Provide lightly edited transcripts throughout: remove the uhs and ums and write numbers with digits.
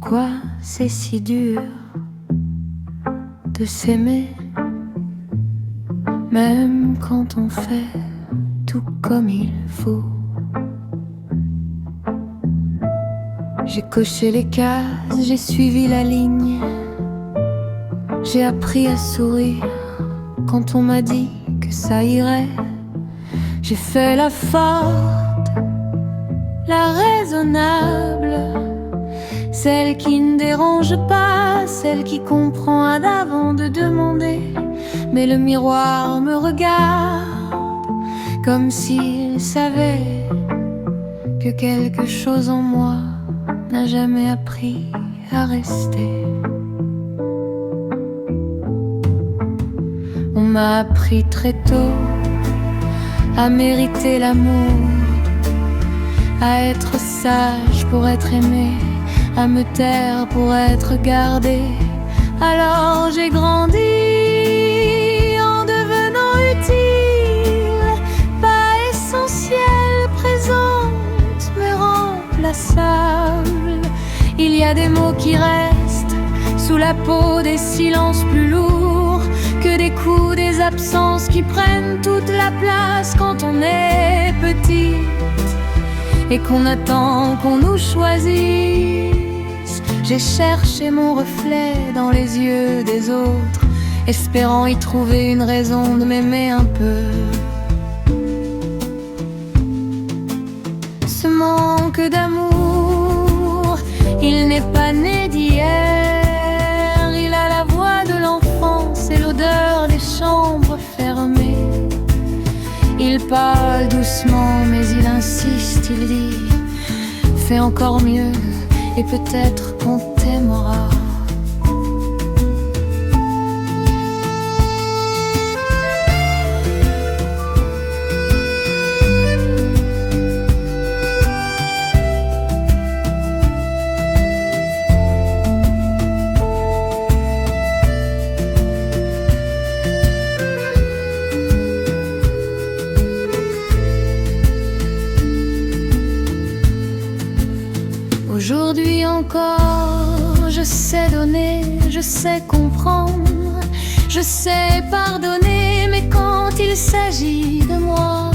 Pourquoi c'est si dur de s'aimer, même quand on fait tout comme il faut? J'ai coché les cases, j'ai suivi la ligne, j'ai appris à sourire quand on m'a dit que ça irait. J'ai fait la forte, la raisonnable, celle qui ne dérange pas, celle qui comprend avant de demander. Mais le miroir me regarde comme s'il savait que quelque chose en moi n'a jamais appris à rester. On m'a appris très tôt à mériter l'amour, à être sage pour être aimé, à me taire pour être gardé. Alors j'ai grandi en devenant utile, pas essentielle, présente, mais remplaçable. Il y a des mots qui restent sous la peau, des silences plus lourds que des coups, des absences qui prennent toute la place quand on est petite et qu'on attend qu'on nous choisisse. J'ai cherché mon reflet dans les yeux des autres, espérant y trouver une raison de m'aimer un peu. Ce manque d'amour, il n'est pas né d'hier. Il a la voix de l'enfance et l'odeur des chambres fermées. Il parle doucement mais il insiste, il dit: fais encore mieux et peut-être qu'on t'aimera. Aujourd'hui encore, je sais donner, je sais comprendre, je sais pardonner, mais quand il s'agit de moi,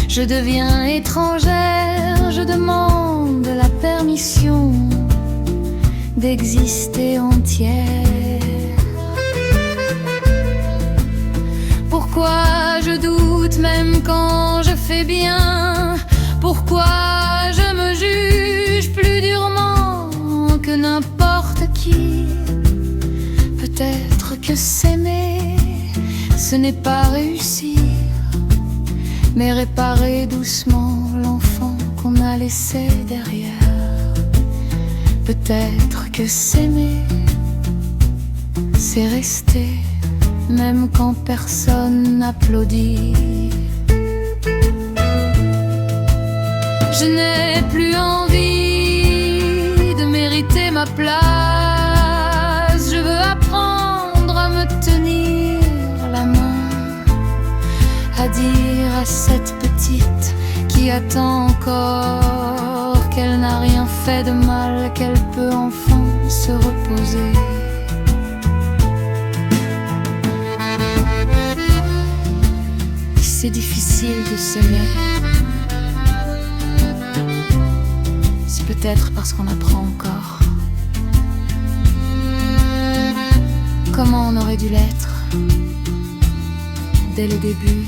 je deviens étrangère, je demande la permission d'exister entière. Pourquoi je doute même quand je fais bien? Pourquoi je me juge plus durement que n'importe qui? Peut-être que s'aimer, ce n'est pas réussir, mais réparer doucement l'enfant qu'on a laissé derrière. Peut-être que s'aimer, c'est rester, même quand personne n'applaudit. Je n'ai plus envie de mériter ma place. Je veux apprendre à me tenir la main, à dire à cette petite qui attend encore qu'elle n'a rien fait de mal, qu'elle peut enfin se reposer. C'est difficile de s'aimer. Peut-être parce qu'on apprend encore. Comment on aurait dû l'être dès le début.